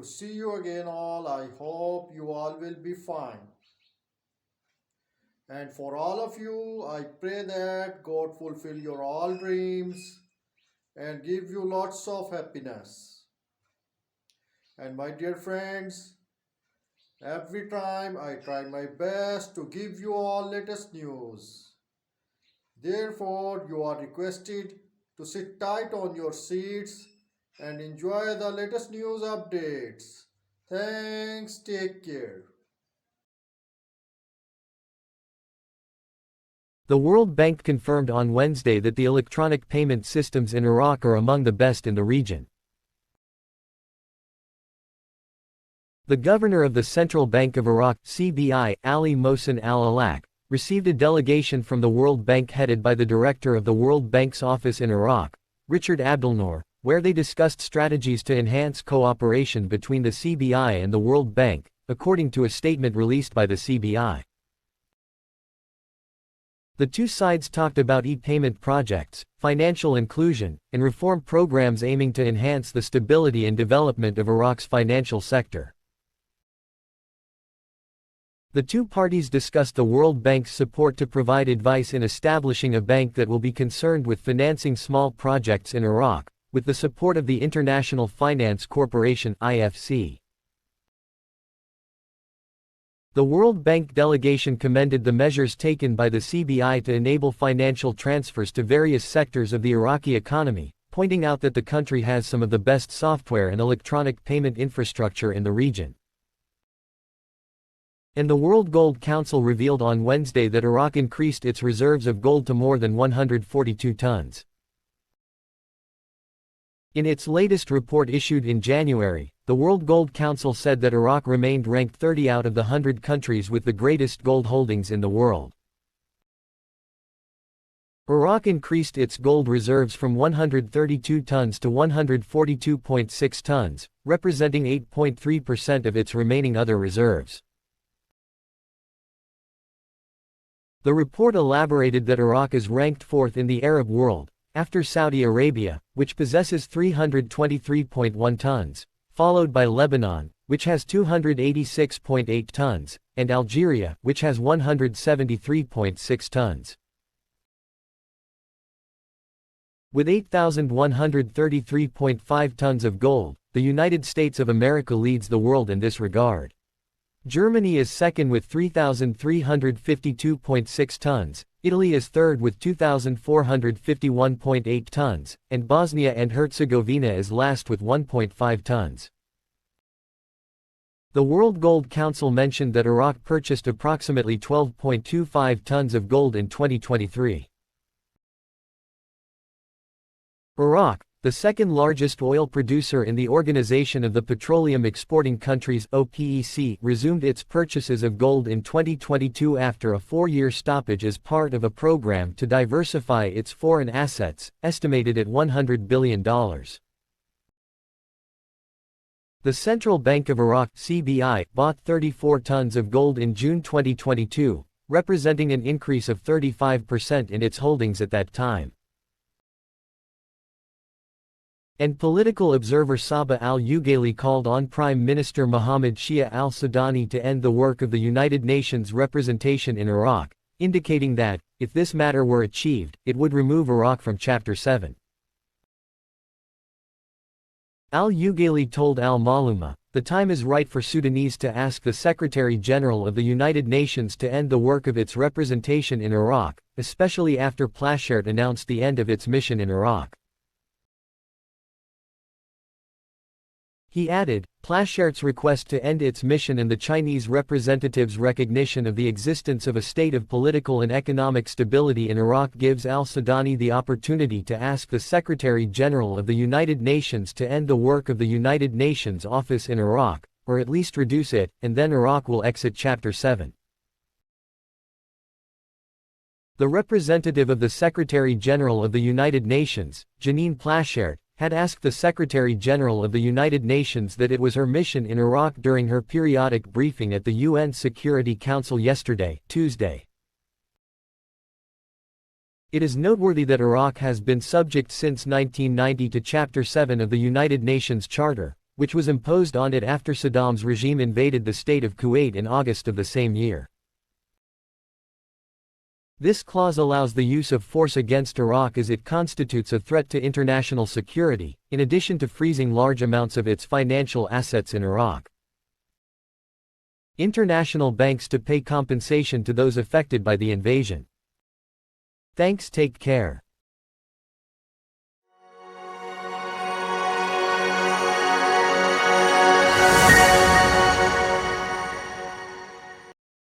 to see you again all. I hope you all will be fine. And for all of you, I pray that God fulfill your all dreams and give you lots of happiness. And my dear friends, every time I try my best to give you all latest news. Therefore, you are requested to sit tight on your seats and enjoy the latest news updates. Thanks, take care. The World Bank confirmed on Wednesday that the electronic payment systems in Iraq are among the best in the region. The governor of the Central Bank of Iraq, CBI, Ali Mohsen Al-Alaq, received a delegation from the World Bank headed by the director of the World Bank's office in Iraq, Richard Abdulnour, where they discussed strategies to enhance cooperation between the CBI and the World Bank, according to a statement released by the CBI. The two sides talked about e-payment projects, financial inclusion, and reform programs aiming to enhance the stability and development of Iraq's financial sector. The two parties discussed the World Bank's support to provide advice in establishing a bank that will be concerned with financing small projects in Iraq, with the support of the International Finance Corporation (IFC). The World Bank delegation commended the measures taken by the CBI to enable financial transfers to various sectors of the Iraqi economy, pointing out that the country has some of the best software and electronic payment infrastructure in the region. And the World Gold Council revealed on Wednesday that Iraq increased its reserves of gold to more than 142 tons. In its latest report issued in January, the World Gold Council said that Iraq remained ranked 30 out of the 100 countries with the greatest gold holdings in the world. Iraq increased its gold reserves from 132 tons to 142.6 tons, representing 8.3% of its remaining other reserves. The report elaborated that Iraq is ranked fourth in the Arab world, after Saudi Arabia, which possesses 323.1 tons, followed by Lebanon, which has 286.8 tons, and Algeria, which has 173.6 tons. With 8,133.5 tons of gold, the United States of America leads the world in this regard. Germany is second with 3,352.6 tons, Italy is third with 2,451.8 tons, and Bosnia and Herzegovina is last with 1.5 tons. The World Gold Council mentioned that Iraq purchased approximately 12.25 tons of gold in 2023. Iraq, the second largest oil producer in the Organization of the Petroleum Exporting Countries (OPEC), resumed its purchases of gold in 2022 after a 4-year stoppage as part of a program to diversify its foreign assets, estimated at $100 billion. The Central Bank of Iraq (CBI) bought 34 tons of gold in June 2022, representing an increase of 35% in its holdings at that time. And political observer Sabah al-Ugaili called on Prime Minister Mohammed Shia al-Sudani to end the work of the United Nations representation in Iraq, indicating that, if this matter were achieved, it would remove Iraq from Chapter 7. Al-Ugaili told Al-Maluma, "The time is right for Sudanese to ask the Secretary-General of the United Nations to end the work of its representation in Iraq, especially after Plashert announced the end of its mission in Iraq." He added, Plashert's request to end its mission and the Chinese representative's recognition of the existence of a state of political and economic stability in Iraq gives al-Sudani the opportunity to ask the Secretary-General of the United Nations to end the work of the United Nations office in Iraq, or at least reduce it, and then Iraq will exit Chapter 7. The representative of the Secretary-General of the United Nations, Janine Plashert, had asked the Secretary-General of the United Nations that it was her mission in Iraq during her periodic briefing at the UN Security Council yesterday, Tuesday. It is noteworthy that Iraq has been subject since 1990 to Chapter 7 of the United Nations Charter, which was imposed on it after Saddam's regime invaded the state of Kuwait in August of the same year. This clause allows the use of force against Iraq as it constitutes a threat to international security, in addition to freezing large amounts of its financial assets in Iraq. International banks to pay compensation to those affected by the invasion. Thanks, take care.